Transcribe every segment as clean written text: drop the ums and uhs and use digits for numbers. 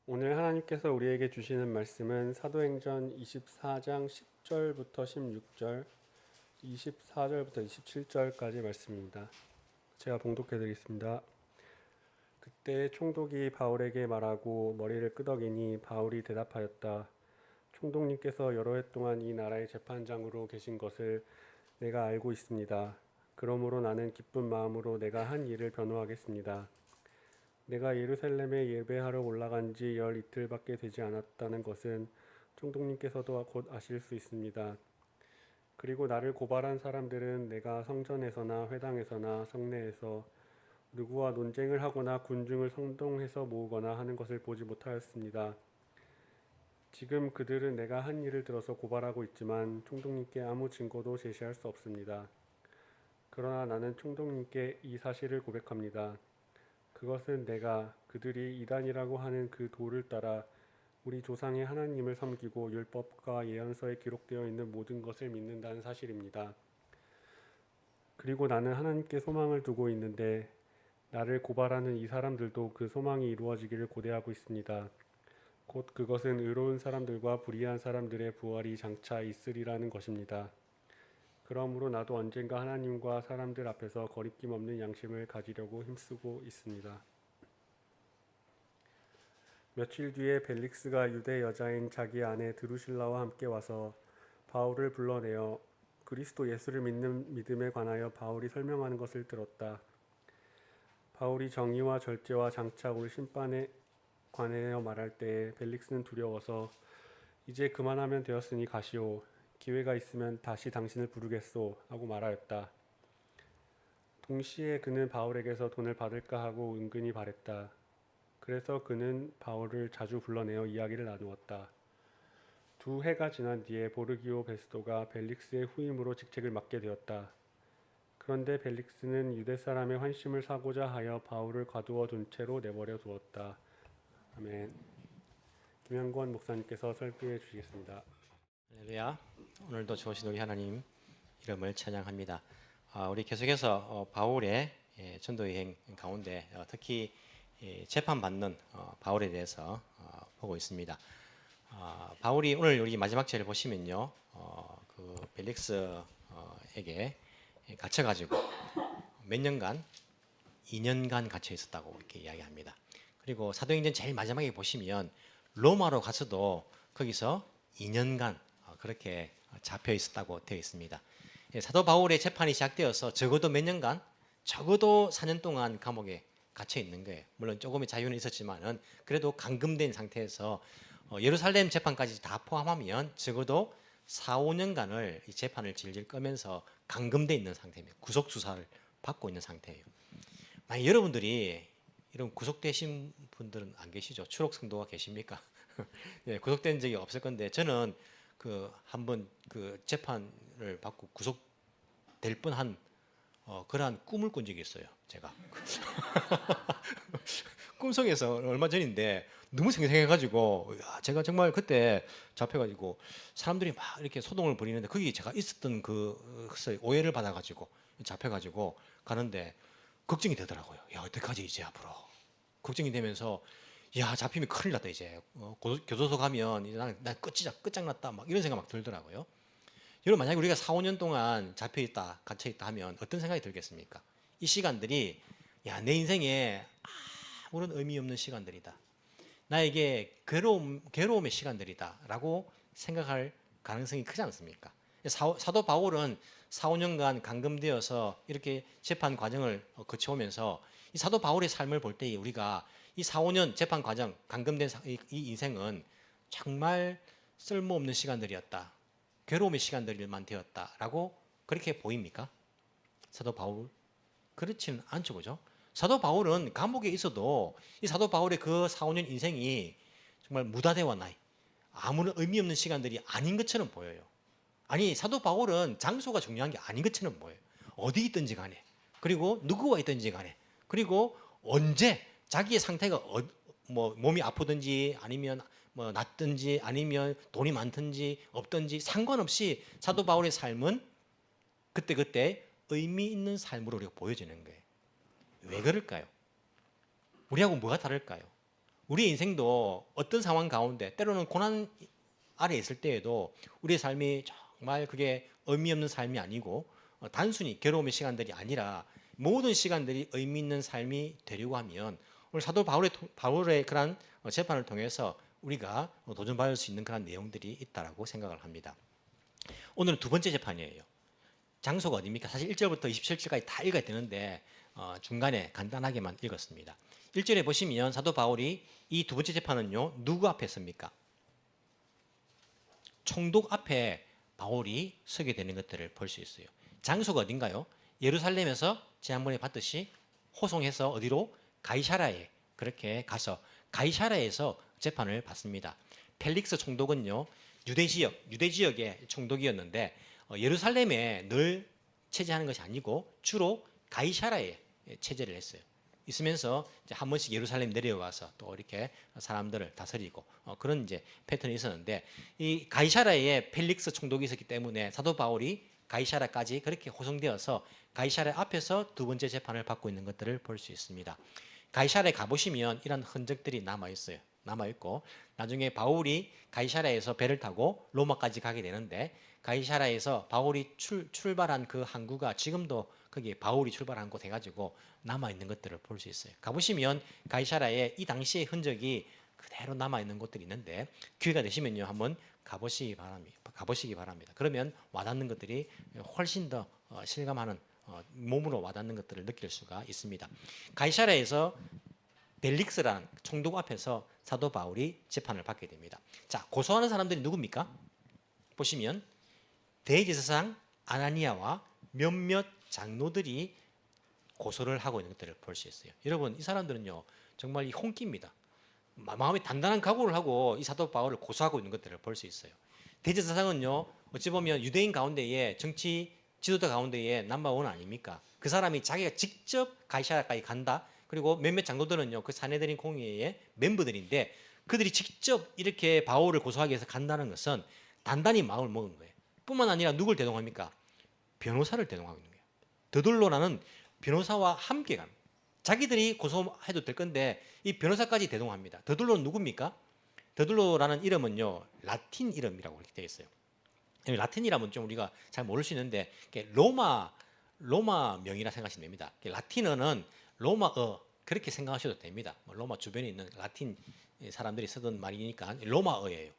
오늘 하나님께서 우리에게 주시는 말씀은 사도행전 24장 10절부터 16절, 24절부터 27절까지 말씀입니다. 제가 봉독해 드리겠습니다. 그때 총독이 바울에게 말하고 머리를 끄덕이니 바울이 대답하였다. 총독님께서 여러 해 동안 이 나라의 재판장으로 계신 것을 내가 알고 있습니다. 그러므로 나는 기쁜 마음으로 내가 한 일을 변호하겠습니다. 내가 예루살렘에 예배하러 올라간 지 열 이틀밖에 되지 않았다는 것은 총독님께서도 곧 아실 수 있습니다. 그리고 나를 고발한 사람들은 내가 성전에서나 회당에서나 성내에서 누구와 논쟁을 하거나 군중을 선동해서 모으거나 하는 것을 보지 못하였습니다. 지금 그들은 내가 한 일을 들어서 고발하고 있지만 총독님께 아무 증거도 제시할 수 없습니다. 그러나 나는 총독님께 이 사실을 고백합니다. 그것은 내가 그들이 이단이라고 하는 그 도를 따라 우리 조상의 하나님을 섬기고 율법과 예언서에 기록되어 있는 모든 것을 믿는다는 사실입니다. 그리고 나는 하나님께 소망을 두고 있는데 나를 고발하는 이 사람들도 그 소망이 이루어지기를 고대하고 있습니다. 곧 그것은 의로운 사람들과 불의한 사람들의 부활이 장차 있으리라는 것입니다. 그러므로 나도 언젠가 하나님과 사람들 앞에서 거리낌 없는 양심을 가지려고 힘쓰고 있습니다. 며칠 뒤에 벨릭스가 유대 여자인 자기 아내 드루실라와 함께 와서 바울을 불러내어 그리스도 예수를 믿는 믿음에 관하여 바울이 설명하는 것을 들었다. 바울이 정의와 절제와 장차 올 심판에 관하여 말할 때에 벨릭스는 두려워서 이제 그만하면 되었으니 가시오. 기회가 있으면 다시 당신을 부르겠소 하고 말하였다. 동시에 그는 바울에게서 돈을 받을까 하고 은근히 바랬다. 그래서 그는 바울을 자주 불러내어 이야기를 나누었다. 2해가 지난 뒤에 보르기오 베스도가 벨릭스의 후임으로 직책을 맡게 되었다. 그런데 벨릭스는 유대 사람의 환심을 사고자 하여 바울을 가두어 둔 채로 내버려 두었다. 아멘. 김현권 목사님께서 설교해 주시겠습니다. 할렐루야. 오늘도 좋으신 우리 하나님 이름을 찬양합니다. 우리 계속해서 바울의 전도 여행 가운데 특히 재판받는 바울에 대해서 보고 있습니다. 바울이 오늘 우리 마지막 절을 보시면요, 그 벨릭스에게 갇혀가지고 몇 년간 2년간 갇혀 있었다고 이렇게 이야기합니다. 그리고 사도행전 제일 마지막에 보시면 로마로 가서도 거기서 2년간 그렇게 잡혀 있었다고 되어 있습니다. 사도 바울의 재판이 시작되어서 적어도 몇 년간, 적어도 4년 동안 감옥에 갇혀 있는 거예요. 물론 조금의 자유는 있었지만은 그래도 감금된 상태에서 예루살렘 재판까지 다 포함하면 적어도 4, 5년간을 이 재판을 질질 끄면서 감금돼 있는 상태입니다. 구속 수사를 받고 있는 상태예요. 만약 여러분들이 이런 구속되신 분들은 안 계시죠? 추록 성도가 계십니까? 네, 구속된 적이 없을 건데 저는 한번 재판을 받고 구속될 뻔한 그러한 꿈을 꾼 적이 있어요. 제가 꿈속에서 얼마 전인데 너무 생생해가지고 제가 정말 그때 잡혀가지고 사람들이 막 이렇게 소동을 벌이는데 거기 제가 있었던 그것을 오해를 받아가지고 잡혀가지고 가는데 걱정이 되더라고요. 야, 어떡하지 이제 앞으로. 걱정이 되면서 야, 잡히면 큰일 났다 이제. 교도소 가면 이제 난 끝장났다 막 이런 생각 막 들더라고요. 여러분 만약에 우리가 4, 5년 동안 잡혀있다 갇혀있다 하면 어떤 생각이 들겠습니까? 이 시간들이 야, 내 인생에 아무런 의미 없는 시간들이다. 나에게 괴로움의 시간들이다 라고 생각할 가능성이 크지 않습니까? 사도 바울은 4, 5년간 감금되어서 이렇게 재판 과정을 거쳐오면서 이 사도 바울의 삶을 볼 때 우리가 이 4, 5년 재판 과정, 감금된 이 인생은 정말 쓸모없는 시간들이었다. 괴로움의 시간들만 되었다라고 그렇게 보입니까? 사도 바울? 그렇지는 않죠, 그죠? 사도 바울은 감옥에 있어도 이 사도 바울의 그 4, 5년 인생이 정말 무다대와 나이, 아무런 의미 없는 시간들이 아닌 것처럼 보여요. 아니, 사도 바울은 장소가 중요한 게 아닌 것처럼 보여요. 어디 있든지 간에, 그리고 누구와 있든지 간에, 그리고 언제 자기의 상태가 몸이 아프든지 아니면 낫든지 아니면 돈이 많든지 없든지 상관없이 사도 바울의 삶은 그때그때 의미 있는 삶으로 우리가 보여지는 거예요. 왜 그럴까요? 우리하고 뭐가 다를까요? 우리 인생도 어떤 상황 가운데 때로는 고난 아래 있을 때에도 우리의 삶이 정말 그게 의미 없는 삶이 아니고 단순히 괴로움의 시간들이 아니라 모든 시간들이 의미 있는 삶이 되려고 하면 오늘 사도 바울의 그런 재판을 통해서 우리가 도전받을 수 있는 그런 내용들이 있다라고 생각을 합니다. 오늘은 두 번째 재판이에요. 장소가 어디입니까? 사실 1절부터 27절까지 다 읽어야 되는데 중간에 간단하게만 읽었습니다. 1절에 보시면 사도 바울이 이 두 번째 재판은요, 누구 앞에 섭니까? 총독 앞에 바울이 서게 되는 것들을 볼 수 있어요. 장소가 어딘가요? 예루살렘에서 지난번에 봤듯이 호송해서 어디로? 가이사라에 그렇게 가서 가이사라에서 재판을 받습니다. 펠릭스 총독은요, 유대 지역의 총독이었는데 예루살렘에 늘 체제하는 것이 아니고 주로 가이사라에 체제를 했어요. 있으면서 이제 한 번씩 예루살렘 내려와서 또 이렇게 사람들을 다스리고 그런 이제 패턴이 있었는데 이 가이사라에 펠릭스 총독이 있었기 때문에 사도 바울이 가이사라까지 그렇게 호송되어서 가이사라 앞에서 두 번째 재판을 받고 있는 것들을 볼 수 있습니다. 가이사라에 가보시면 이런 흔적들이 남아있어요. 남아있고 나중에 바울이 가이사라에서 배를 타고 로마까지 가게 되는데 가이사라에서 바울이 출발한 그 항구가 지금도 거기 바울이 출발한 곳 해가지고 남아있는 것들을 볼 수 있어요. 가보시면 가이사라에 이 당시의 흔적이 그대로 남아있는 곳들이 있는데 기회가 되시면요 한번 가보시기 바랍니다. 그러면 와닿는 것들이 훨씬 더 실감하는 몸으로 와닿는 것들을 느낄 수가 있습니다. 가이사라에서 벨릭스라는 총독 앞에서 사도 바울이 재판을 받게 됩니다. 자, 고소하는 사람들이 누굽니까? 보시면 대제사장 아나니아와 몇몇 장로들이 고소를 하고 있는 것들을 볼 수 있어요. 여러분 이 사람들은요 정말 이 홍기입니다. 마음에 단단한 각오를 하고 이 사도 바울을 고소하고 있는 것들을 볼 수 있어요. 대제사장은요 어찌 보면 유대인 가운데에 정치 지도자 가운데에 넘버원 아닙니까? 그 사람이 자기가 직접 가이사라까지 간다. 그리고 몇몇 장로들은요 그 사내들인 공회의 멤버들인데 그들이 직접 이렇게 바울을 고소하기 위해서 간다는 것은 단단히 마음을 먹은 거예요. 뿐만 아니라 누굴 대동합니까? 변호사를 대동하고 있는 거예요. 더둘로라는 변호사와 함께 갑니다. 자기들이 고소해도 될 건데 이 변호사까지 대동합니다. 더둘로는 누굽니까? 더둘로라는 이름은요 라틴 이름이라고 이렇게 되어 있어요. 라틴이라면 좀 우리가 잘 모를 수 있는데 로마 명이라 생각하시면 됩니다. 라틴어는 로마어 그렇게 생각하셔도 됩니다. 로마 주변에 있는 라틴 사람들이 쓰던 말이니까 로마어예요.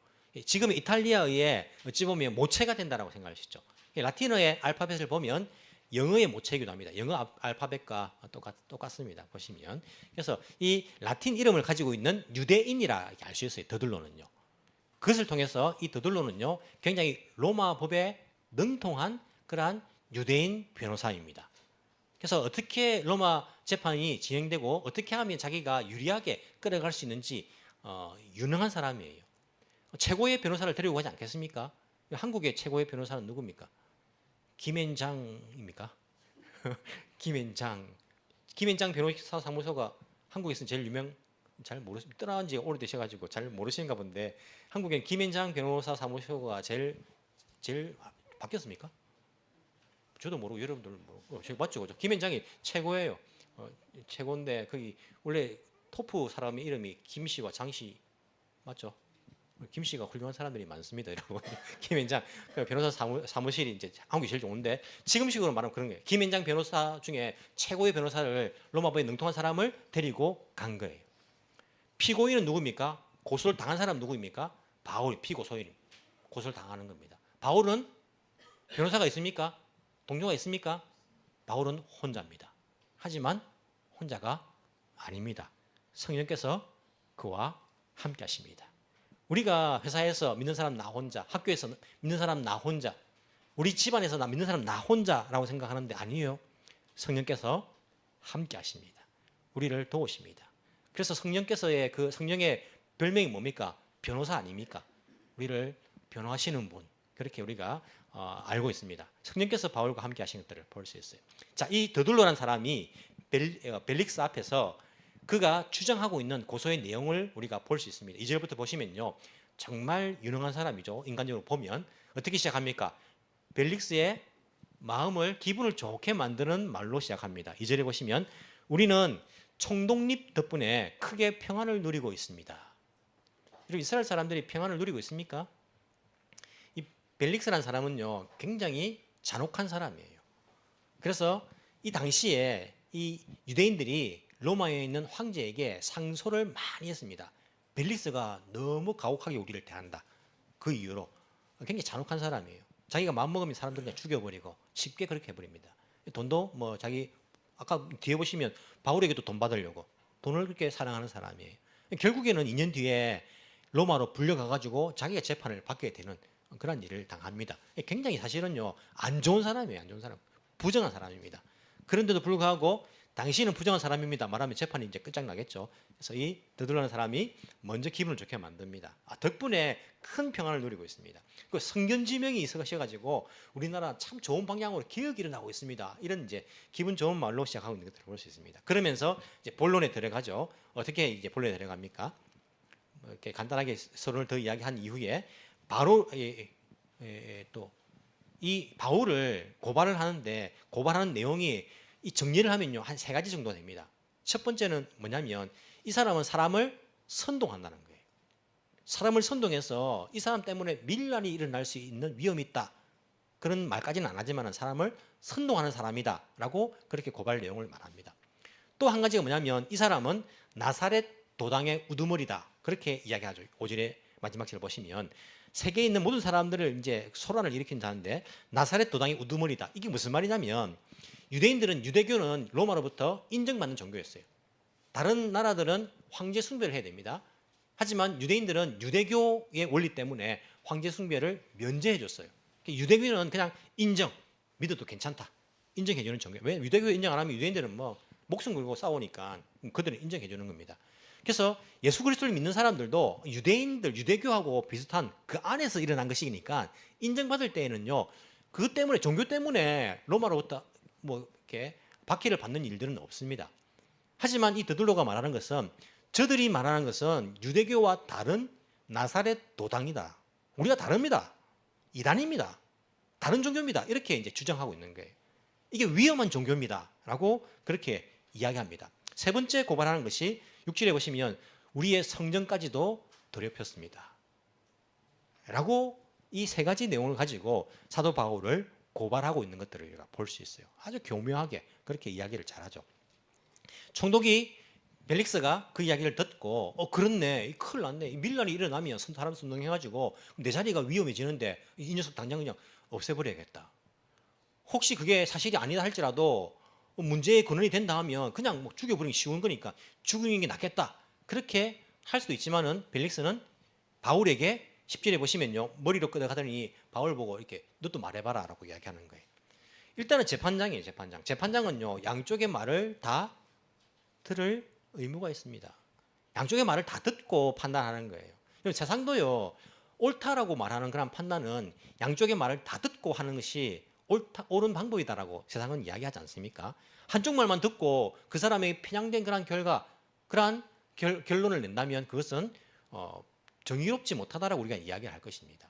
지금 이탈리아어의 어찌 보면 모체가 된다라고 생각하시죠. 라틴어의 알파벳을 보면 영어의 모체이기도 합니다. 영어 알파벳과 똑같습니다. 보시면 그래서 이 라틴 이름을 가지고 있는 유대인이라 알 수 있어요. 더둘로는요. 그것을 통해서 이 더둘로는요 굉장히 로마 법에 능통한 그러한 유대인 변호사입니다. 그래서 어떻게 로마 재판이 진행되고 어떻게 하면 자기가 유리하게 끌어갈 수 있는지 유능한 사람이에요. 최고의 변호사를 데리고 가지 않겠습니까? 한국의 최고의 변호사는 누굽니까? 김앤장입니까? 김앤장 변호사 사무소가 한국에서 제일 잘 모르십니다. 떠난 지 오래되셔가지고 잘 모르시는가 본데 한국엔 김앤장 변호사 사무소가 제일 바뀌었습니까? 저도 모르고 여러분들 모르고 맞죠, 그죠? 김앤장이 최고예요. 최고인데 거기 원래 토프 사람의 이름이 김씨와 장씨 맞죠? 김씨가 훌륭한 사람들이 많습니다, 여러분. 김앤장 변호사 사무실이 이제 한국이 제일 좋은데 지금식으로 말하면 그런 거예요. 김앤장 변호사 중에 최고의 변호사를 로마법에 능통한 사람을 데리고 간 거예요. 피고인은 누굽니까? 고소를 당한 사람 누구입니까? 바울이 피고소인. 고소를 당하는 겁니다. 바울은 변호사가 있습니까? 동료가 있습니까? 바울은 혼자입니다. 하지만 혼자가 아닙니다. 성령께서 그와 함께 하십니다. 우리가 회사에서 믿는 사람 나 혼자, 학교에서 믿는 사람 나 혼자, 우리 집안에서 믿는 사람 나 혼자라고 생각하는데 아니에요. 성령께서 함께 하십니다. 우리를 도우십니다. 그래서 성령께서의 그 성령의 별명이 뭡니까? 변호사 아닙니까? 우리를 변호하시는 분. 그렇게 우리가 알고 있습니다. 성령께서 바울과 함께 하신 것들을 볼 수 있어요. 자, 이 더둘로라는 사람이 벨릭스 앞에서 그가 주장하고 있는 고소의 내용을 우리가 볼 수 있습니다. 2절부터 보시면요. 정말 유능한 사람이죠. 인간적으로 보면. 어떻게 시작합니까? 벨릭스의 마음을 기분을 좋게 만드는 말로 시작합니다. 2절에 보시면 우리는 총독립 덕분에 크게 평안을 누리고 있습니다. 그리고 이스라엘 사람들이 평안을 누리고 있습니까? 이 벨릭스라는 사람은요 굉장히 잔혹한 사람이에요. 그래서 이 당시에 이 유대인들이 로마에 있는 황제에게 상소를 많이 했습니다. 벨릭스가 너무 가혹하게 우리를 대한다. 그 이유로 굉장히 잔혹한 사람이에요. 자기가 마음먹으면 사람들 그냥 죽여버리고 쉽게 그렇게 해버립니다. 돈도 뭐 자기 아까 뒤에 보시면 바울에게도 돈 받으려고 돈을 그렇게 사랑하는 사람이에요. 결국에는 2년 뒤에 로마로 불려가가지고 자기가 재판을 받게 되는 그런 일을 당합니다. 굉장히 사실은요 안 좋은 사람이에요. 안 좋은 사람, 부정한 사람입니다. 그런데도 불구하고 당신은 부정한 사람입니다 말하면 재판이 이제 끝장나겠죠. 그래서 이 드둘라는 사람이 먼저 기분을 좋게 만듭니다. 덕분에 큰 평안을 누리고 있습니다. 그 성견지명이 있어가지고 우리나라 참 좋은 방향으로 개혁이 일어나고 있습니다. 이런 이제 기분 좋은 말로 시작하고 있는 것들을 볼 수 있습니다. 그러면서 이제 본론에 들어가죠. 어떻게 이제 본론에 들어갑니까? 이렇게 간단하게 서론을 더 이야기한 이후에 바로 또 이 바울을 고발을 하는데 고발하는 내용이 이 정리를 하면요 한 3가지 정도 됩니다. 첫 번째는 뭐냐면 이 사람은 사람을 선동한다는 거예요. 사람을 선동해서 이 사람 때문에 밀란이 일어날 수 있는 위험이 있다. 그런 말까지는 안 하지만 사람을 선동하는 사람이다라고 그렇게 고발 내용을 말합니다. 또 한 가지가 뭐냐면 이 사람은 나사렛 도당의 우두머리다. 그렇게 이야기하죠. 5절의 마지막 절을 보시면 세계에 있는 모든 사람들을 이제 소란을 일으킨다는데 나사렛 도당의 우두머리다. 이게 무슨 말이냐면 유대인들은 유대교는 로마로부터 인정받는 종교였어요. 다른 나라들은 황제 숭배를 해야 됩니다. 하지만 유대인들은 유대교의 원리 때문에 황제 숭배를 면제해 줬어요. 유대교는 그냥 인정, 믿어도 괜찮다. 인정해 주는 종교. 왜? 유대교 인정 안 하면 유대인들은 뭐 목숨 걸고 싸우니까 그들은 인정해 주는 겁니다. 그래서 예수 그리스도를 믿는 사람들도 유대인들, 유대교하고 비슷한 그 안에서 일어난 것이니까 인정받을 때에는요, 그것 때문에, 종교 때문에 로마로부터 뭐 이렇게 박해를 받는 일들은 없습니다. 하지만 이 드둘로가 말하는 것은, 저들이 말하는 것은 유대교와 다른 나사렛 도당이다. 우리가 다릅니다. 이단입니다. 다른 종교입니다. 이렇게 이제 주장하고 있는 거예요. 이게 위험한 종교입니다. 라고 그렇게 이야기합니다. 세 번째 고발하는 것이 6절에 보시면 우리의 성전까지도 더럽혔습니다. 라고 이 3가지 내용을 가지고 사도 바울을 고발하고 있는 것들을 우리가 볼 수 있어요. 아주 교묘하게 그렇게 이야기를 잘하죠. 총독이 벨릭스가 그 이야기를 듣고 그렇네, 큰일 났네, 밀란이 일어나면 사람 선동해가지고 내 자리가 위험해지는데 이 녀석 당장 그냥 없애버려야겠다. 혹시 그게 사실이 아니다 할지라도 문제의 근원이 된다 하면 그냥 뭐 죽여버리기 쉬운 거니까 죽이는 게 낫겠다. 그렇게 할 수도 있지만은 벨릭스는 바울에게 10절에 보시면요, 머리로 끌어가더니 바울 보고 이렇게 너도 말해봐라 라고 이야기하는 거예요. 일단은 재판장이에요. 재판장은요 양쪽의 말을 다 들을 의무가 있습니다. 양쪽의 말을 다 듣고 판단하는 거예요. 세상도요 옳다라고 말하는 그런 판단은 양쪽의 말을 다 듣고 하는 것이 옳은 방법이다라고 세상은 이야기하지 않습니까? 한쪽 말만 듣고 그 사람에게 편향된 그런 그러한 결론을 낸다면 그것은 정의롭지 못하다라고 우리가 이야기를 할 것입니다.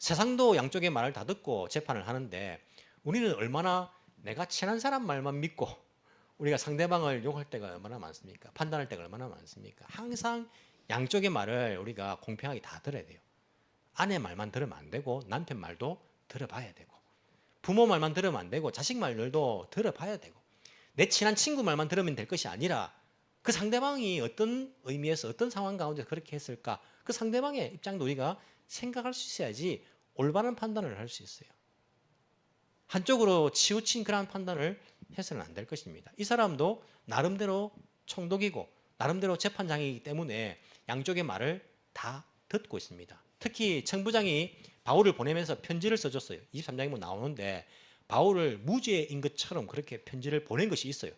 세상도 양쪽의 말을 다 듣고 재판을 하는데 우리는 얼마나 내가 친한 사람 말만 믿고 우리가 상대방을 욕할 때가 얼마나 많습니까? 판단할 때가 얼마나 많습니까? 항상 양쪽의 말을 우리가 공평하게 다 들어야 돼요. 아내 말만 들으면 안 되고 남편 말도 들어봐야 되고 부모 말만 들으면 안 되고 자식 말들도 들어봐야 되고 내 친한 친구 말만 들으면 될 것이 아니라 그 상대방이 어떤 의미에서 어떤 상황 가운데 그렇게 했을까, 그 상대방의 입장도 우리가 생각할 수 있어야지 올바른 판단을 할 수 있어요. 한쪽으로 치우친 그런 판단을 해서는 안 될 것입니다. 이 사람도 나름대로 총독이고 나름대로 재판장이기 때문에 양쪽의 말을 다 듣고 있습니다. 특히 청부장이 바울을 보내면서 편지를 써줬어요. 23장에 뭐 나오는데 바울을 무죄인 것처럼 그렇게 편지를 보낸 것이 있어요.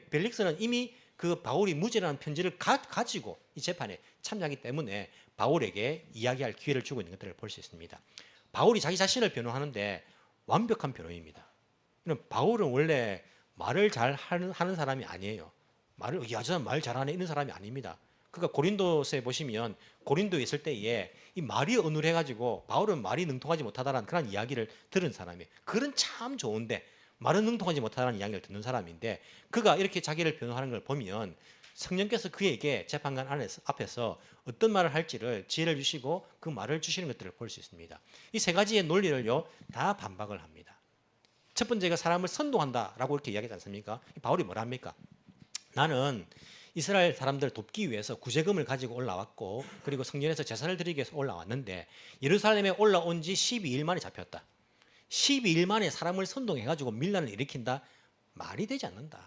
벨릭스는 이미 그 바울이 무죄라는 편지를 가지고 이 재판에 참여하기 때문에 바울에게 이야기할 기회를 주고 있는 것들을 볼 수 있습니다. 바울이 자기 자신을 변호하는데 완벽한 변호입니다. 바울은 원래 말을 잘 하는 사람이 아니에요. 저 사람 말 잘하네 이런 사람이 아닙니다. 그러니까 고린도서에 보시면 고린도에 있을 때에 이 말이 어눌해가지고 바울은 말이 능통하지 못하다라는 그런 이야기를 들은 사람이에요. 글은 참 좋은데 말은 능통하지 못하다는 이야기를 듣는 사람인데 그가 이렇게 자기를 변호하는 걸 보면 성령께서 그에게 재판관 앞에서 어떤 말을 할지를 지혜를 주시고 그 말을 주시는 것들을 볼 수 있습니다. 이 세 가지의 논리를요 다 반박을 합니다. 첫 번째가 사람을 선동한다라고 이렇게 이야기하지 않습니까? 바울이 뭐라 합니까? 나는 이스라엘 사람들을 돕기 위해서 구제금을 가지고 올라왔고 그리고 성전에서 제사를 드리기 위해서 올라왔는데 예루살렘에 올라온 지 12일 만에 잡혔다. 12일 만에 사람을 선동해가지고 밀란을 일으킨다? 말이 되지 않는다.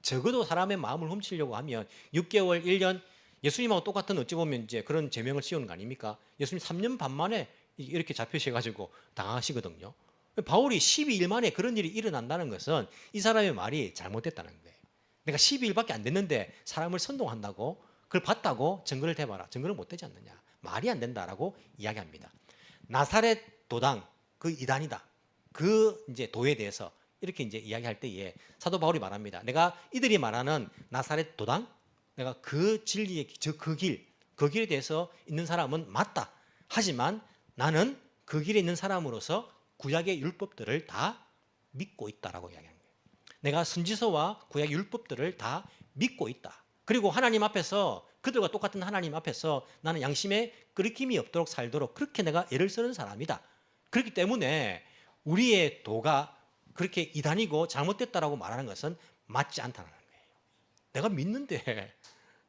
적어도 사람의 마음을 훔치려고 하면 6개월, 1년 예수님하고 똑같은 어찌 보면 이제 그런 제명을 씌우는 거 아닙니까? 예수님 3년 반 만에 이렇게 잡히셔가지고 당하시거든요. 바울이 12일 만에 그런 일이 일어난다는 것은 이 사람의 말이 잘못됐다는 거예요. 내가 12일밖에 안 됐는데 사람을 선동한다고 그걸 봤다고 증거를 대봐라. 증거를 못 대지 않느냐. 말이 안 된다라고 이야기합니다. 나사렛 도당 그 이단이다. 그 이제 도에 대해서 이렇게 이제 이야기할 때에 사도 바울이 말합니다. 내가 이들이 말하는 나사렛 도당, 내가 그 진리의 그 길에 대해서 있는 사람은 맞다. 하지만 나는 그 길에 있는 사람으로서 구약의 율법들을 다 믿고 있다라고 이야기합니다. 내가 선지서와 구약 율법들을 다 믿고 있다. 그리고 하나님 앞에서 그들과 똑같은 하나님 앞에서 나는 양심에 끄리낌이 없도록 살도록 그렇게 내가 애를 쓰는 사람이다. 그렇기 때문에 우리의 도가 그렇게 이단이고 잘못됐다라고 말하는 것은 맞지 않다는 거예요. 내가 믿는데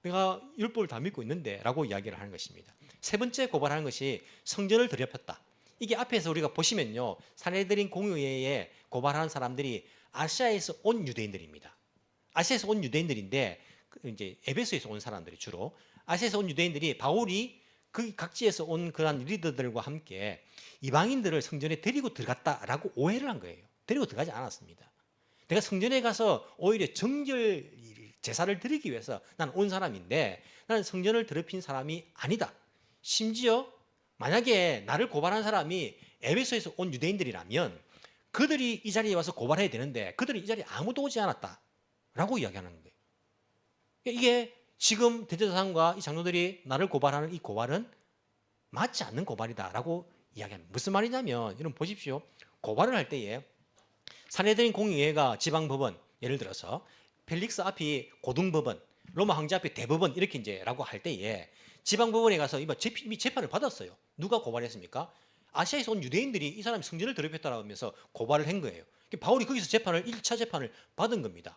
내가 율법을 다 믿고 있는데 라고 이야기를 하는 것입니다. 세 번째 고발하는 것이 성전을 더럽혔다. 이게 앞에서 우리가 보시면요. 산헤드린 공의회에 고발하는 사람들이 아시아에서 온 유대인들입니다. 아시아에서 온 유대인들인데 이제 에베소에서 온 사람들이 주로 아시아에서 온 유대인들이 바울이 그 각지에서 온 그런 리더들과 함께 이방인들을 성전에 데리고 들어갔다라고 오해를 한 거예요. 데리고 들어가지 않았습니다. 내가 성전에 가서 오히려 정결 제사를 드리기 위해서 난 온 사람인데 나는 성전을 더럽힌 사람이 아니다. 심지어 만약에 나를 고발한 사람이 에베소에서 온 유대인들이라면 그들이 이 자리에 와서 고발해야 되는데 그들이 이 자리에 아무도 오지 않았다라고 이야기하는 거예요. 이게 지금 대제사장과 이 장로들이 나를 고발하는 이 고발은 맞지 않는 고발이다라고 이야기합니다. 무슨 말이냐면 여러분 보십시오. 고발을 할 때에 산헤드린 공의회가 지방법원 예를 들어서 펠릭스 앞이 고등법원, 로마 황제 앞이 대법원 이렇게 이제라고 할 때에 지방법원에 가서 이미 재판을 받았어요. 누가 고발했습니까? 아시아에서 온 유대인들이 이 사람이 성전을 더럽혔다라고 하면서 고발을 한 거예요. 바울이 거기서 1차 재판을 받은 겁니다.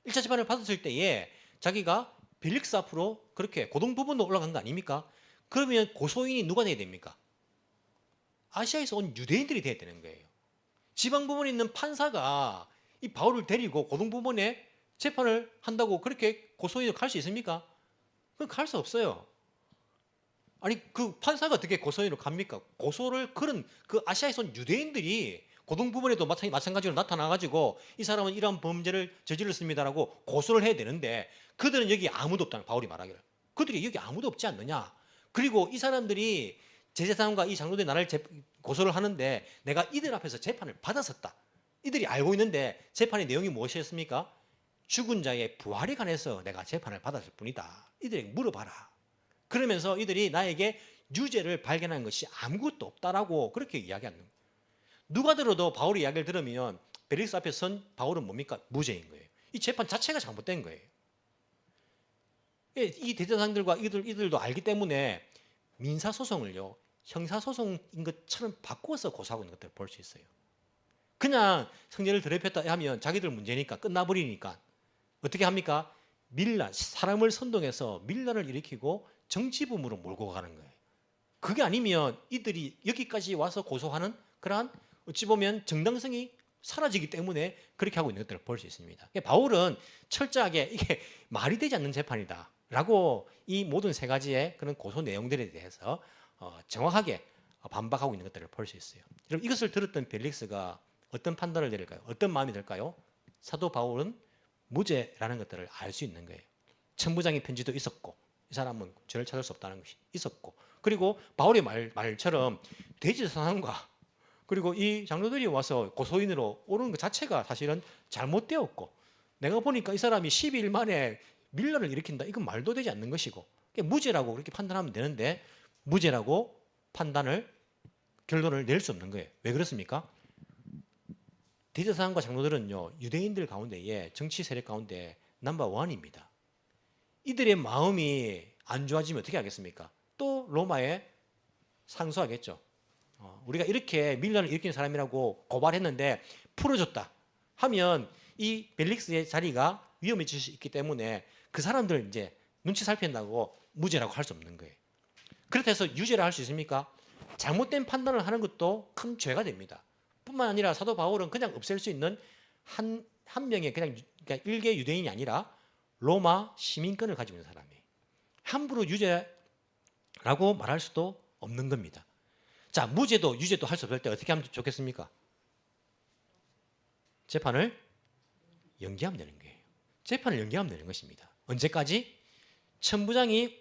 1차 재판을 받았을 때에 자기가 펠릭스 앞으로 그렇게 고등법원으로 올라간 거 아닙니까? 그러면 고소인이 누가 돼야 됩니까? 아시아에서 온 유대인들이 돼야 되는 거예요. 지방법원에 있는 판사가 이 바울을 데리고 고등법원에 재판을 한다고 그렇게 고소인을 갈 수 있습니까? 그건 갈 수 없어요. 아니 그 판사가 어떻게 고소인으로 갑니까? 고소를 그런 그 아시아에서 온 유대인들이 고등법원에도 마찬가지로 나타나가지고 이 사람은 이러한 범죄를 저질렀습니다라고 고소를 해야 되는데 그들은 여기 아무도 없다는 바울이 말하기를. 그들이 여기 아무도 없지 않느냐. 그리고 이 사람들이 제사장과 이 장로들이 나를 고소를 하는데 내가 이들 앞에서 재판을 받았었다. 이들이 알고 있는데 재판의 내용이 무엇이었습니까? 죽은 자의 부활에 관해서 내가 재판을 받았을 뿐이다. 이들에게 물어봐라. 그러면서 이들이 나에게 유죄를 발견한 것이 아무것도 없다라고 그렇게 이야기하는 거예요. 누가 들어도 바울의 이야기를 들으면 벨릭스 앞에 선 바울은 뭡니까? 무죄인 거예요. 이 재판 자체가 잘못된 거예요. 이 대제사장들과 이들도 알기 때문에 민사소송을요. 형사소송인 것처럼 바꿔서 고소하고 있는 것들을 볼 수 있어요. 그냥 성전을 더럽혔다 하면 자기들 문제니까 끝나버리니까 어떻게 합니까? 밀란, 사람을 선동해서 밀란을 일으키고 정치범으로 몰고 가는 거예요. 그게 아니면 이들이 여기까지 와서 고소하는 그러한 어찌 보면 정당성이 사라지기 때문에 그렇게 하고 있는 것들을 볼 수 있습니다. 바울은 철저하게 이게 말이 되지 않는 재판이다라고 이 모든 세 가지의 그런 고소 내용들에 대해서 정확하게 반박하고 있는 것들을 볼 수 있어요. 여러분 이것을 들었던 벨릭스가 어떤 판단을 내릴까요? 어떤 마음이 들까요? 사도 바울은 무죄라는 것들을 알 수 있는 거예요. 천부장의 편지도 있었고 이 사람은 죄를 찾을 수 없다는 것이 있었고 그리고 바울의 말처럼 대제사장과 그리고 이 장로들이 와서 고소인으로 오르는 것 자체가 사실은 잘못되었고 내가 보니까 이 사람이 12일 만에 밀란을 일으킨다. 이건 말도 되지 않는 것이고 무죄라고 그렇게 판단하면 되는데 무죄라고 결론을 낼 수 없는 거예요. 왜 그렇습니까? 대제사장과 장로들은요 유대인들 가운데에 정치 세력 가운데 넘버 원입니다. 이들의 마음이 안 좋아지면 어떻게 하겠습니까? 또 로마에 상소하겠죠. 우리가 이렇게 밀란을 일으킨 사람이라고 고발했는데 풀어줬다 하면 이 벨릭스의 자리가 위험해질 수 있기 때문에 그 사람들 이제 눈치 살핀다고 무죄라고 할 수 없는 거예요. 그렇다 해서 유죄를 할 수 있습니까? 잘못된 판단을 하는 것도 큰 죄가 됩니다. 뿐만 아니라 사도 바울은 그냥 없앨 수 있는 한 명의 그러니까 일개 유대인이 아니라 로마 시민권을 가지고 있는 사람이에요. 함부로 유죄라고 말할 수도 없는 겁니다. 자, 무죄도 유죄도 할 수 없을 때 어떻게 하면 좋겠습니까? 재판을 연기하면 되는 거예요. 재판을 연기하면 되는 것입니다. 언제까지? 천부장이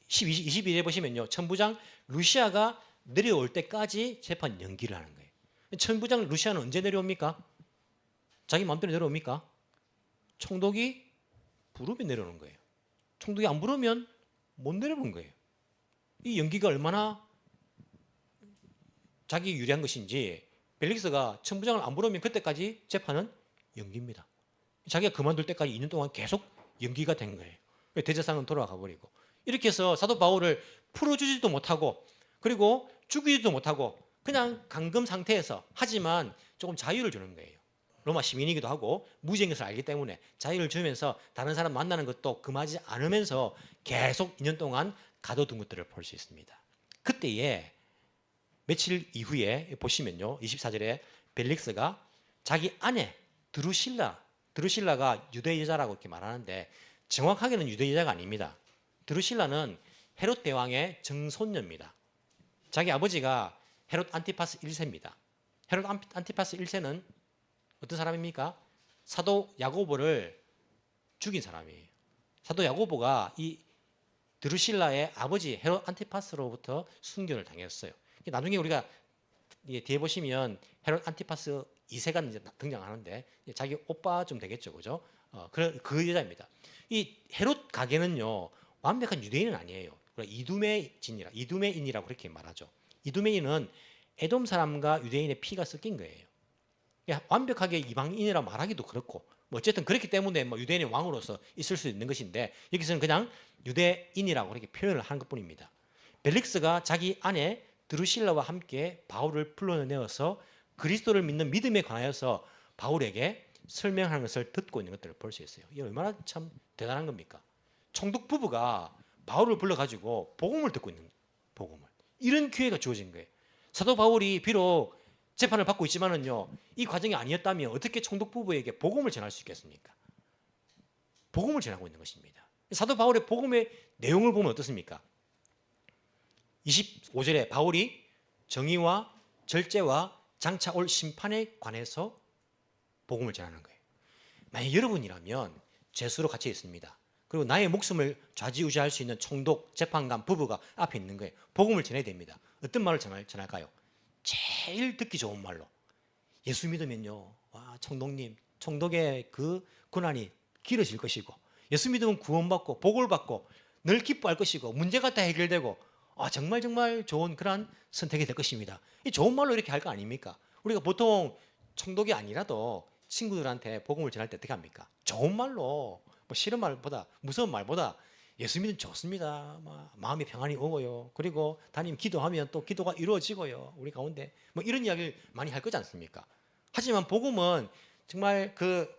22일에 보시면요. 천부장 루시아가 내려올 때까지 재판 연기를 하는 거예요. 천부장 루시아는 언제 내려옵니까? 자기 마음대로 내려옵니까? 총독이 부르면 내려오는 거예요. 총독이 안 부르면 못 내려오는 거예요. 이 연기가 얼마나 자기 유리한 것인지 벨릭스가 천부장을 안 부르면 그때까지 재판은 연기입니다. 자기가 그만둘 때까지 2년 동안 계속 연기가 된 거예요. 대제사장은 돌아가 버리고 이렇게 해서 사도 바울을 풀어주지도 못하고 그리고 죽이지도 못하고 그냥 감금 상태에서 하지만 조금 자유를 주는 거예요. 로마 시민이기도 하고 무죄인 것을 알기 때문에 자유를 주면서 다른 사람 만나는 것도 금하지 않으면서 계속 2년 동안 가둬둔 것들을 볼 수 있습니다. 그때에 며칠 이후에 보시면요. 24절에 벨릭스가 자기 아내 드루실라가 유대 여자라고 이렇게 말하는데 정확하게는 유대 여자가 아닙니다. 드루실라는 헤롯 대왕의 정손녀입니다. 자기 아버지가 헤롯 안티파스 1세입니다. 헤롯 안티파스 1세는 어떤 사람입니까? 사도 야고보를 죽인 사람이에요. 사도 야고보가 이 드루실라의 아버지 헤롯 안티파스로부터 순교를 당했어요. 나중에 우리가 뒤에 보시면 헤롯 안티파스 2세가 이제 등장하는데 자기 오빠 좀 되겠죠, 그죠? 그 여자입니다. 이 헤롯 가게는요 완벽한 유대인은 아니에요. 이두메인이라고 그렇게 말하죠. 이두메인은 에돔 사람과 유대인의 피가 섞인 거예요. 완벽하게 이방인이라 말하기도 그렇고 어쨌든 그렇기 때문에 유대인의 왕으로서 있을 수 있는 것인데 여기서는 그냥 유대인이라고 그렇게 표현을 하는 것뿐입니다. 벨릭스가 자기 아내 드루실라와 함께 바울을 불러내어서 그리스도를 믿는 믿음에 관하여서 바울에게 설명하는 것을 듣고 있는 것들을 볼 수 있어요. 이게 얼마나 참 대단한 겁니까? 총독 부부가 바울을 불러가지고 복음을 듣고 있는 복음을 이런 기회가 주어진 거예요. 사도 바울이 비록 재판을 받고 있지만은요 이 과정이 아니었다면 어떻게 총독 부부에게 복음을 전할 수 있겠습니까? 복음을 전하고 있는 것입니다. 사도 바울의 복음의 내용을 보면 어떻습니까? 25절에 바울이 정의와 절제와 장차 올 심판에 관해서 복음을 전하는 거예요. 만약 여러분이라면 죄수로 갇혀 있습니다. 그리고 나의 목숨을 좌지우지할 수 있는 총독, 재판관, 부부가 앞에 있는 거예요. 복음을 전해야 됩니다. 어떤 말을 전할까요? 제일 듣기 좋은 말로. 예수 믿으면요, 와, 총독님, 총독의 그 고난이 길어질 것이고, 예수 믿으면 구원받고 복을 받고 늘 기뻐할 것이고 문제가 다 해결되고 정말 좋은 그런 선택이 될 것입니다. 이 좋은 말로 이렇게 할 거 아닙니까? 우리가 보통 총독이 아니라도 친구들한테 복음을 전할 때 어떻게 합니까? 좋은 말로, 싫은 말보다, 무서운 말보다 예수 믿으면 좋습니다. 마음이 평안이 오고요. 그리고 담임 기도하면 또 기도가 이루어지고요. 우리 가운데 이런 이야기를 많이 할 거지 않습니까? 하지만 복음은 정말 그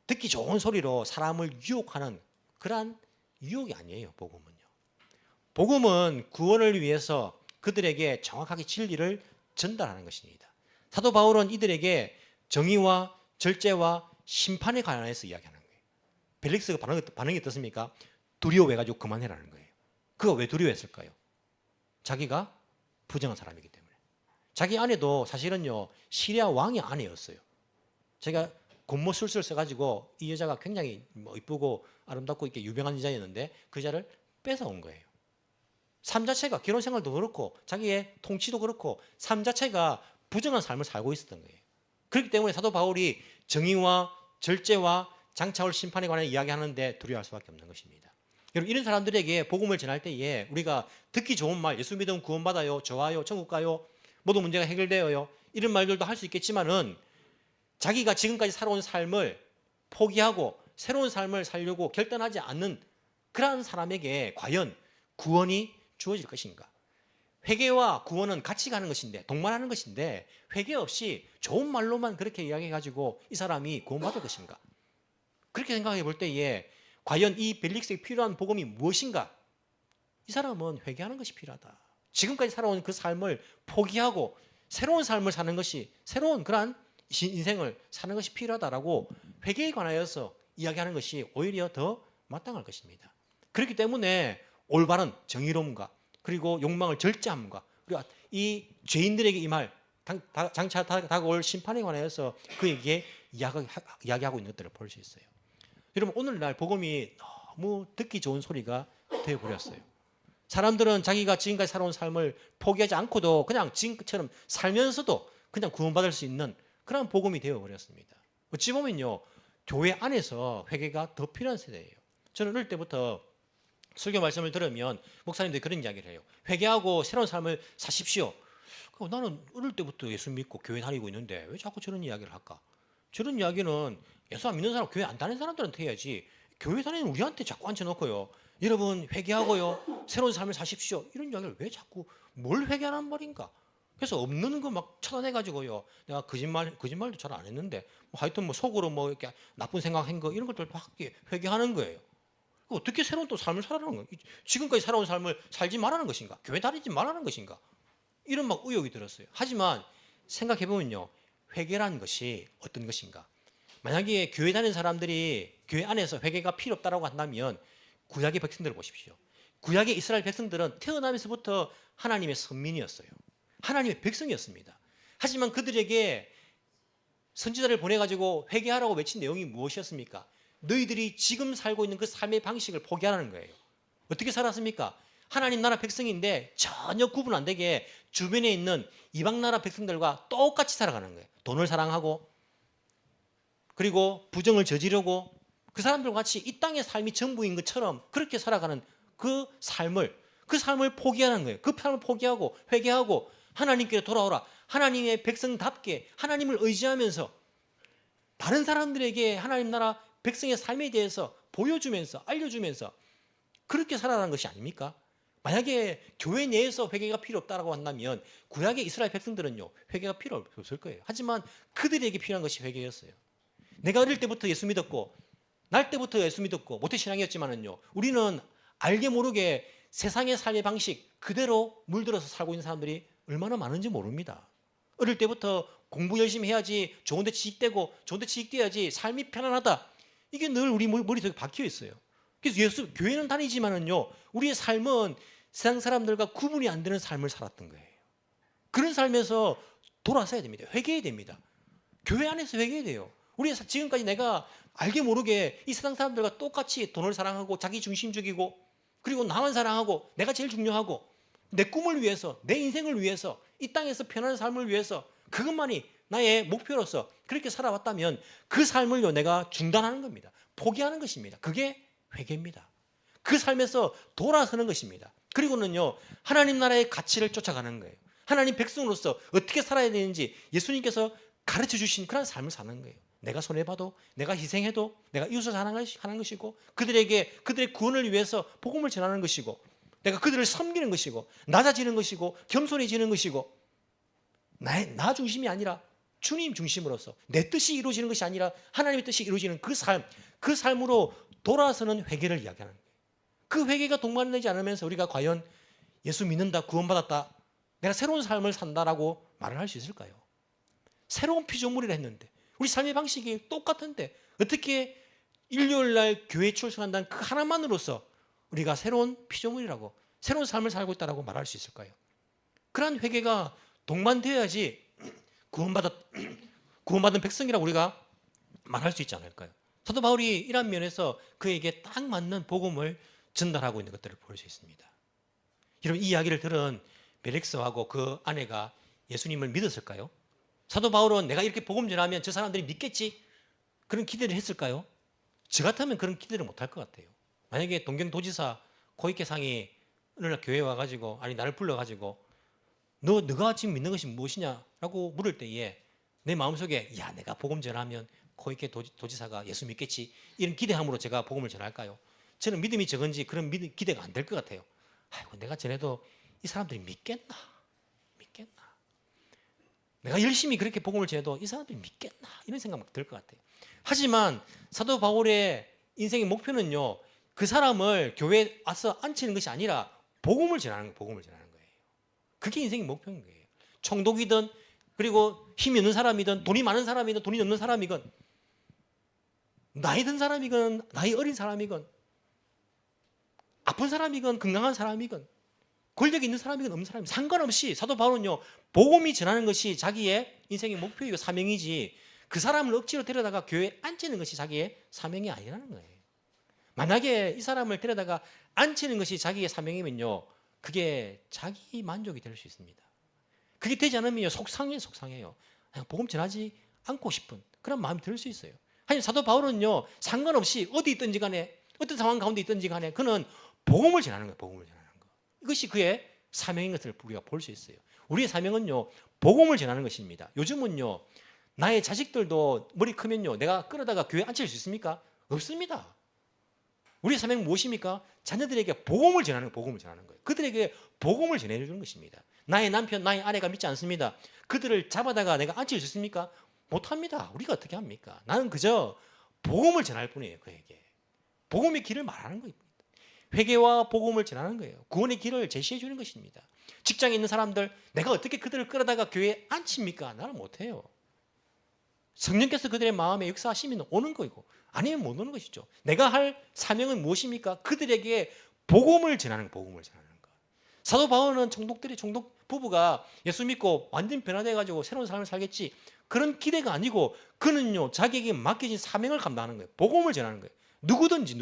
듣기 좋은 소리로 사람을 유혹하는 그러한 유혹이 아니에요. 복음은 구원을 위해서 그들에게 정확하게 진리를 전달하는 것입니다. 사도 바울은 이들에게 정의와 절제와 심판에 관해서 이야기하는 거예요. 벨릭스가 반응이 어떻습니까? 두려워해가지고 그만해라는 거예요. 그가 왜 두려워했을까요? 자기가 부정한 사람이기 때문에. 자기 아내도 사실은요 시리아 왕의 아내였어요. 제가 곤모술수를 써가지고 이 여자가 굉장히 이쁘고 아름답고 이렇게 유명한 여자였는데 그 여자를 뺏어온 거예요. 삶 자체가 결혼 생활도 그렇고 자기의 통치도 그렇고 삶 자체가 부정한 삶을 살고 있었던 거예요. 그렇기 때문에 사도 바울이 정의와 절제와 장차올 심판에 관해 이야기하는데 두려워할 수밖에 없는 것입니다. 여러분 이런 사람들에게 복음을 전할 때에 우리가 듣기 좋은 말, 예수 믿으면 구원받아요, 좋아요, 천국 가요, 모든 문제가 해결되어요 이런 말들도 할 수 있겠지만은 자기가 지금까지 살아온 삶을 포기하고 새로운 삶을 살려고 결단하지 않는 그러한 사람에게 과연 구원이 주어질 것인가? 회개와 구원은 같이 가는 것인데, 동반하는 것인데, 회개 없이 좋은 말로만 그렇게 이야기해가지고 이 사람이 구원받을 것인가? 그렇게 생각해 볼 때에 과연 이 벨릭스에게 필요한 복음이 무엇인가? 이 사람은 회개하는 것이 필요하다. 지금까지 살아온 그 삶을 포기하고 새로운 삶을 사는 것이, 새로운 그러한 인생을 사는 것이 필요하다라고 회개에 관하여서 이야기하는 것이 오히려 더 마땅할 것입니다. 그렇기 때문에 올바른 정의로움과 그리고 욕망을 절제함과 그리고 이 죄인들에게 임할 장차 다가올 심판에 관하여서 그에게 이야기하고 있는 것들을 볼 수 있어요. 여러분, 오늘날 복음이 너무 듣기 좋은 소리가 되어버렸어요. 사람들은 자기가 지금까지 살아온 삶을 포기하지 않고도 그냥 지금처럼 살면서도 그냥 구원받을 수 있는 그런 복음이 되어버렸습니다. 어찌 보면요, 교회 안에서 회개가 더 필요한 세대예요. 저는 어릴 때부터 설교 말씀을 들으면 목사님들이 그런 이야기를 해요. 회개하고 새로운 삶을 사십시오. 나는 어릴 때부터 예수 믿고 교회 다니고 있는데 왜 자꾸 저런 이야기를 할까? 저런 이야기는 예수 안 믿는 사람, 교회 안 다니는 사람들한테 해야지, 교회 다니는 우리한테 자꾸 앉혀놓고요, 여러분 회개하고요 새로운 삶을 사십시오, 이런 이야기를 왜 자꾸, 뭘 회개하란 말인가? 그래서 없는 거 막 찾아내가지고요, 내가 거짓말도 잘 안 했는데 하여튼 뭐 속으로 뭐 이렇게 나쁜 생각한 거 이런 것들 막 회개하는 거예요. 어떻게 새로운 또 삶을 살아가는 거예요? 지금까지 살아온 삶을 살지 말라는 것인가? 교회 다니지 말라는 것인가? 이런 막 의혹이 들었어요. 하지만 생각해 보면요, 회개라는 것이 어떤 것인가? 만약에 교회 다니는 사람들이 교회 안에서 회개가 필요 없다라고 한다면 구약의 백성들을 보십시오. 구약의 이스라엘 백성들은 태어나면서부터 하나님의 선민이었어요. 하나님의 백성이었습니다. 하지만 그들에게 선지자를 보내가지고 회개하라고 외친 내용이 무엇이었습니까? 너희들이 지금 살고 있는 그 삶의 방식을 포기하라는 거예요. 어떻게 살았습니까? 하나님 나라 백성인데 전혀 구분 안 되게 주변에 있는 이방 나라 백성들과 똑같이 살아가는 거예요. 돈을 사랑하고 그리고 부정을 저지르고 그 사람들과 같이 이 땅의 삶이 전부인 것처럼 그렇게 살아가는 그 삶을 포기하는 거예요. 그 삶을 포기하고 회개하고 하나님께 돌아오라. 하나님의 백성답게 하나님을 의지하면서 다른 사람들에게 하나님 나라 백성의 삶에 대해서 보여주면서 알려주면서 그렇게 살아가는 것이 아닙니까? 만약에 교회 내에서 회개가 필요 없다고 한다면 구약의 이스라엘 백성들은요, 회개가 필요 없을 거예요. 하지만 그들에게 필요한 것이 회개였어요. 내가 어릴 때부터 예수 믿었고 날 때부터 예수 믿었고 모태신앙이었지만은요, 우리는 알게 모르게 세상의 삶의 방식 그대로 물들어서 살고 있는 사람들이 얼마나 많은지 모릅니다. 어릴 때부터 공부 열심히 해야지, 좋은 데 취직되고 좋은 데 취직돼야지 삶이 편안하다, 이게 늘 우리 머릿속에 박혀 있어요. 그래서 교회는 다니지만은요, 우리의 삶은 세상 사람들과 구분이 안 되는 삶을 살았던 거예요. 그런 삶에서 돌아서야 됩니다. 회개해야 됩니다. 교회 안에서 회개해야 돼요. 우리 지금까지 내가 알게 모르게 이 세상 사람들과 똑같이 돈을 사랑하고 자기 중심적이고 그리고 나만 사랑하고 내가 제일 중요하고 내 꿈을 위해서, 내 인생을 위해서, 이 땅에서 편안한 삶을 위해서 그것만이 나의 목표로서 그렇게 살아왔다면 그 삶을요, 내가 중단하는 겁니다. 포기하는 것입니다. 그게 회개입니다. 그 삶에서 돌아서는 것입니다. 그리고는요, 하나님 나라의 가치를 쫓아가는 거예요. 하나님 백성으로서 어떻게 살아야 되는지 예수님께서 가르쳐 주신 그런 삶을 사는 거예요. 내가 손해봐도, 내가 희생해도, 내가 이웃을 사랑하는 것이고, 그들의 구원을 위해서 복음을 전하는 것이고, 내가 그들을 섬기는 것이고, 낮아지는 것이고, 겸손해지는 것이고, 나 중심이 아니라 주님 중심으로서 내 뜻이 이루어지는 것이 아니라 하나님의 뜻이 이루어지는 그 삶으로 돌아서는 회개를 이야기하는 거예요. 그 회개가 동반되지 않으면서 우리가 과연 예수 믿는다, 구원받았다, 내가 새로운 삶을 산다라고 말을 할 수 있을까요? 새로운 피조물이라 했는데, 우리 삶의 방식이 똑같은데 어떻게 일요일날 교회에 출석한다는 그 하나만으로서 우리가 새로운 피조물이라고, 새로운 삶을 살고 있다고 말할 수 있을까요? 그러한 회개가 동반되어야지 구원받은 백성이라고 우리가 말할 수 있지 않을까요? 사도 바울이 이런 면에서 그에게 딱 맞는 복음을 전달하고 있는 것들을 볼 수 있습니다. 여러분, 이 이야기를 들은 벨릭스하고 그 아내가 예수님을 믿었을까요? 사도 바울은 내가 이렇게 복음 전하면 저 사람들이 믿겠지? 그런 기대를 했을까요? 저 같으면 그런 기대를 못할 것 같아요. 만약에 동경도지사 고이케상이 어느 날 교회에 와가지고, 아니 나를 불러가지고 너가 지금 믿는 것이 무엇이냐라고 물을 때에 내 마음속에 야 내가 복음 전하면 코이케 도지사가 예수 믿겠지 이런 기대함으로 제가 복음을 전할까요? 저는 믿음이 적은지 그런 기대가 안 될 것 같아요. 아이고 내가 전해도 이 사람들이 믿겠나? 내가 열심히 그렇게 복음을 전해도 이 사람들이 믿겠나? 이런 생각 막 들 것 같아요. 하지만 사도 바울의 인생의 목표는요, 그 사람을 교회에 와서 앉히는 것이 아니라 복음을 전하는 거예요. 복음을 전하는 거예요. 그게 인생의 목표인 거예요. 총독이든 그리고 힘이 있는 사람이든 돈이 많은 사람이든 돈이 없는 사람이든 나이 든 사람이건 나이 어린 사람이건 아픈 사람이건 건강한 사람이건 권력이 있는 사람이건 없는 사람이건 상관없이 사도 바울은요, 복음이 전하는 것이 자기의 인생의 목표이고 사명이지 그 사람을 억지로 데려다가 교회에 앉히는 것이 자기의 사명이 아니라는 거예요. 만약에 이 사람을 데려다가 앉히는 것이 자기의 사명이면요, 그게 자기 만족이 될 수 있습니다. 그게 되지 않으면 속상해요. 그냥 복음 전하지 않고 싶은 그런 마음이 들 수 있어요. 하지만 사도 바울은요, 상관없이 어디 있든지 간에 어떤 상황 가운데 있든지 간에 그는 복음을 전하는 거예요. 복음을 전하는 거. 이것이 그의 사명인 것을 우리가 볼 수 있어요. 우리의 사명은요, 복음을 전하는 것입니다. 요즘은요, 나의 자식들도 머리 크면요, 내가 끌어다가 교회에 앉힐 수 있습니까? 없습니다. 우리의 사명은 무엇입니까? 자녀들에게 복음을 전하는 거예요. 복음을 전하는 거예요. 그들에게 복음을 전해주는 것입니다. 나의 남편, 나의 아내가 믿지 않습니다. 그들을 잡아다가 내가 앉힐 수 있습니까? 못합니다. 우리가 어떻게 합니까? 나는 그저 복음을 전할 뿐이에요. 그에게 복음의 길을 말하는 거예요. 회개와 복음을 전하는 거예요. 구원의 길을 제시해 주는 것입니다. 직장에 있는 사람들, 내가 어떻게 그들을 끌어다가 교회에 앉힙니까? 나는 못해요. 성령께서 그들의 마음에 역사하시면 오는 거이고 아니면 못 오는 것이죠. 내가 할 사명은 무엇입니까? 그들에게 복음을 전하는 것. 사도 바울은 총독 부부가 예수 믿고 완전 변화돼 가지고 새로운 삶을 살겠지 그런 기대가 아니고 그는요, 자기에게 맡겨진 사명을 감당하는 거예요. 복음을 전하는 거예요. 누구든지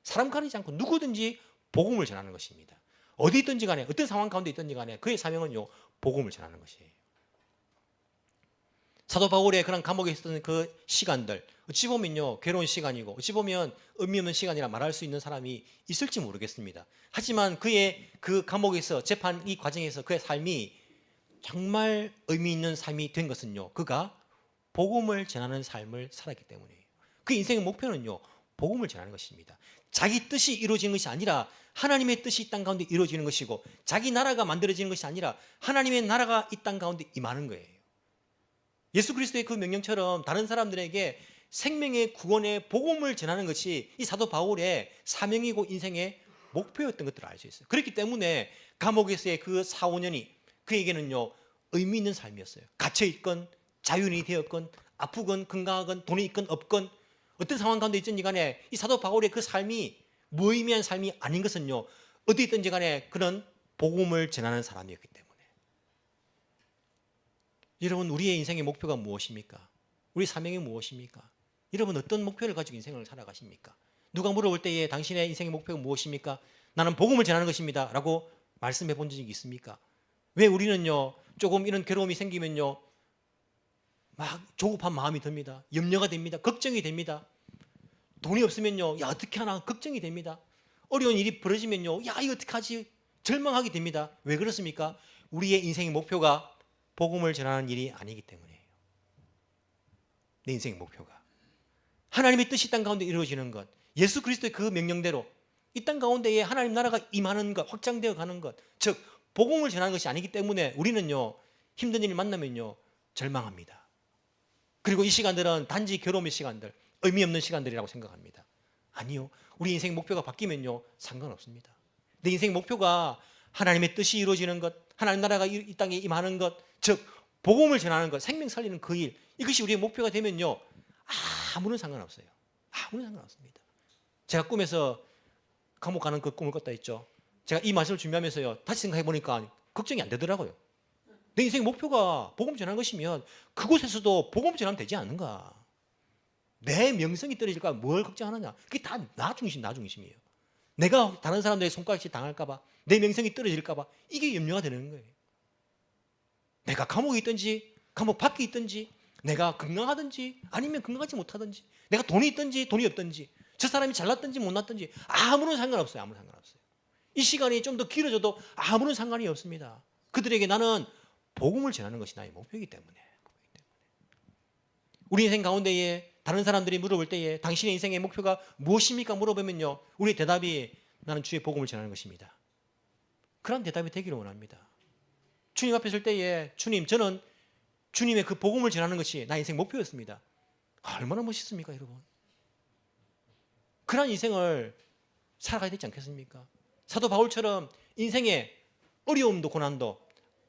사람 가리지 않고 누구든지 복음을 전하는 것입니다. 어디 있든지 간에 어떤 상황 가운데 있든지 간에 그의 사명은요, 복음을 전하는 것이에요. 사도 바울의 그런 감옥에 있었던 그 시간들, 어찌 보면요, 괴로운 시간이고 어찌 보면 의미 없는 시간이라 말할 수 있는 사람이 있을지 모르겠습니다. 하지만 그의 그 감옥에서 재판 이 과정에서 그의 삶이 정말 의미 있는 삶이 된 것은요, 그가 복음을 전하는 삶을 살았기 때문이에요. 그 인생의 목표는요, 복음을 전하는 것입니다. 자기 뜻이 이루어지는 것이 아니라 하나님의 뜻이 이 땅 가운데 이루어지는 것이고, 자기 나라가 만들어지는 것이 아니라 하나님의 나라가 이 땅 가운데 임하는 거예요. 예수 그리스도의 그 명령처럼 다른 사람들에게 생명의 구원의 복음을 전하는 것이 이 사도 바울의 사명이고 인생의 목표였던 것들을 알 수 있어요. 그렇기 때문에 감옥에서의 그 4, 5년이 그에게는요, 의미 있는 삶이었어요. 갇혀있건 자유인이 되었건 아프건 건강하건 돈이 있건 없건 어떤 상황 가운데 있든지 간에 이 사도 바울의 그 삶이 무의미한 삶이 아닌 것은요, 어디 있든지 간에 그런 복음을 전하는 사람이었기 때문에. 여러분, 우리의 인생의 목표가 무엇입니까? 우리 사명이 무엇입니까? 여러분, 어떤 목표를 가지고 인생을 살아가십니까? 누가 물어볼 때에 당신의 인생의 목표가 무엇입니까? 나는 복음을 전하는 것입니다 라고 말씀해 본 적이 있습니까? 왜 우리는요, 조금 이런 괴로움이 생기면요, 막 조급한 마음이 듭니다. 염려가 됩니다. 걱정이 됩니다. 돈이 없으면요, 야 어떻게 하나 걱정이 됩니다. 어려운 일이 벌어지면요, 야 이거 어떻게 하지? 절망하게 됩니다. 왜 그렇습니까? 우리의 인생의 목표가 복음을 전하는 일이 아니기 때문이에요. 내 인생의 목표가 하나님의 뜻이 땅 가운데 이루어지는 것, 예수 그리스도의 그 명령대로 이 땅 가운데에 하나님 나라가 임하는 것, 확장되어 가는 것, 즉 복음을 전하는 것이 아니기 때문에 우리는요, 힘든 일을 만나면요, 절망합니다. 그리고 이 시간들은 단지 괴로움의 시간들, 의미 없는 시간들이라고 생각합니다. 아니요, 우리 인생 목표가 바뀌면요, 상관없습니다. 내 인생 목표가 하나님의 뜻이 이루어지는 것, 하나님 나라가 이 땅에 임하는 것, 즉 복음을 전하는 것, 생명 살리는 그 일, 이것이 우리의 목표가 되면요, 아무런 상관없어요. 아무런 상관없습니다. 제가 꿈에서 감옥 가는 그 꿈을 꿨다 했죠. 제가 이 말씀을 준비하면서요, 다시 생각해 보니까 걱정이 안 되더라고요. 내 인생 목표가 복음 전하는 것이면 그곳에서도 복음 전하면 되지 않는가? 내 명성이 떨어질까 뭘 걱정하느냐? 그게 다 나 중심이에요. 내가 다른 사람들의 손가락질 당할까 봐, 내 명성이 떨어질까 봐, 이게 염려가 되는 거예요. 내가 감옥에 있든지 감옥 밖에 있든지, 내가 건강하든지 아니면 건강하지 못하든지, 내가 돈이 있든지 돈이 없든지, 저 사람이 잘났든지 못났든지 아무런 상관없어요. 아무런 상관없어요. 이 시간이 좀 더 길어져도 아무런 상관이 없습니다. 그들에게 나는 복음을 전하는 것이 나의 목표이기 때문에. 우리 인생 가운데에 다른 사람들이 물어볼 때에 당신의 인생의 목표가 무엇입니까? 물어보면요, 우리 대답이 나는 주의 복음을 전하는 것입니다. 그런 대답이 되기를 원합니다. 주님 앞에 설 때에 주님, 저는 주님의 그 복음을 전하는 것이 나의 인생 목표였습니다. 얼마나 멋있습니까, 여러분? 그런 인생을 살아가야 되지 않겠습니까? 사도 바울처럼 인생의 어려움도 고난도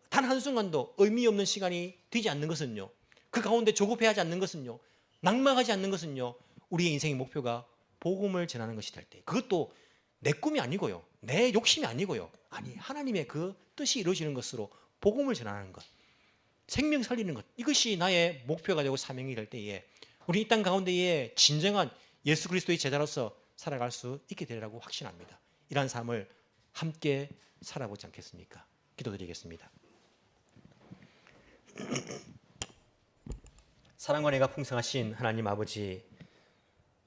단 한순간도 의미 없는 시간이 되지 않는 것은요, 그 가운데 조급해하지 않는 것은요, 낙망하지 않는 것은요, 우리의 인생의 목표가 복음을 전하는 것이 될 때, 그것도 내 꿈이 아니고요, 내 욕심이 아니고요, 아니 하나님의 그 뜻이 이루어지는 것으로 복음을 전하는 것, 생명 살리는 것, 이것이 나의 목표가 되고 사명이 될 때에 우리 이 땅 가운데에 진정한 예수 그리스도의 제자로서 살아갈 수 있게 되리라고 확신합니다. 이러한 삶을 함께 살아보지 않겠습니까? 기도드리겠습니다. 사랑과 은혜가 풍성하신 하나님 아버지,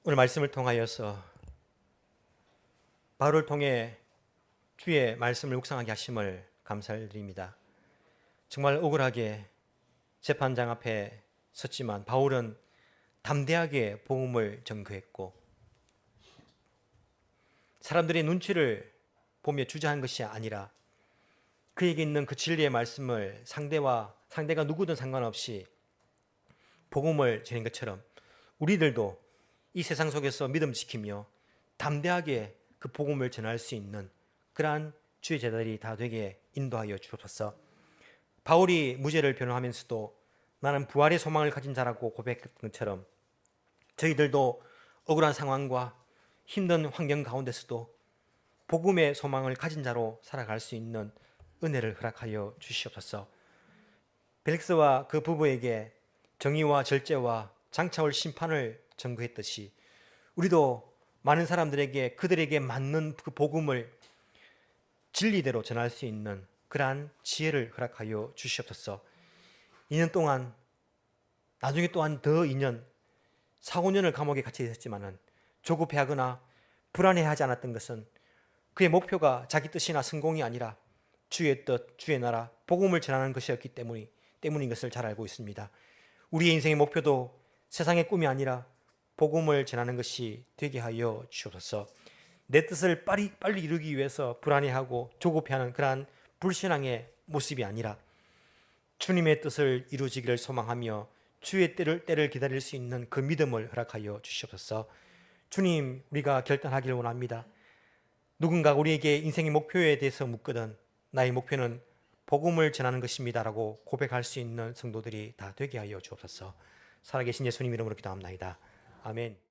오늘 말씀을 통하여서 바울을 통해 주의 말씀을 묵상하게 하심을 감사드립니다. 정말 억울하게 재판장 앞에 섰지만 바울은 담대하게 복음을 전거했고, 사람들의 눈치를 보며 주저한 것이 아니라 그에게 있는 그 진리의 말씀을 상대가 누구든 상관없이 복음을 전한 것처럼 우리들도 이 세상 속에서 믿음 지키며 담대하게 그 복음을 전할 수 있는 그러한 주의 제자들이 다 되게 인도하여 주옵소서. 바울이 무죄를 변호하면서도 나는 부활의 소망을 가진 자라고 고백했던 것처럼 저희들도 억울한 상황과 힘든 환경 가운데서도 복음의 소망을 가진 자로 살아갈 수 있는 은혜를 허락하여 주시옵소서. 벨릭스와 그 부부에게 정의와 절제와 장차올 심판을 전거했듯이 우리도 많은 사람들에게 그들에게 맞는 그 복음을 진리대로 전할 수 있는 그러한 지혜를 허락하여 주시옵소서. 2년 동안, 나중에 또한 더 2년, 4, 5년을 감옥에 갇혀 있었지만은 조급해하거나 불안해하지 않았던 것은 그의 목표가 자기 뜻이나 성공이 아니라 주의 뜻, 주의 나라, 복음을 전하는 것이었기 때문인 것을 잘 알고 있습니다. 우리의 인생의 목표도 세상의 꿈이 아니라 복음을 전하는 것이 되게 하여 주옵소서. 내 뜻을 빨리 이루기 위해서 불안해하고 조급해하는 그러한 불신앙의 모습이 아니라 주님의 뜻을 이루어지기를 소망하며 주의 때를 기다릴 수 있는 그 믿음을 허락하여 주시옵소서. 주님, 우리가 결단하기를 원합니다. 누군가 우리에게 인생의 목표에 대해서 묻거든 나의 목표는 복음을 전하는 것입니다라고 고백할 수 있는 성도들이 다 되게 하여 주옵소서. 살아계신 예수님 이름으로 기도합나이다. 아멘.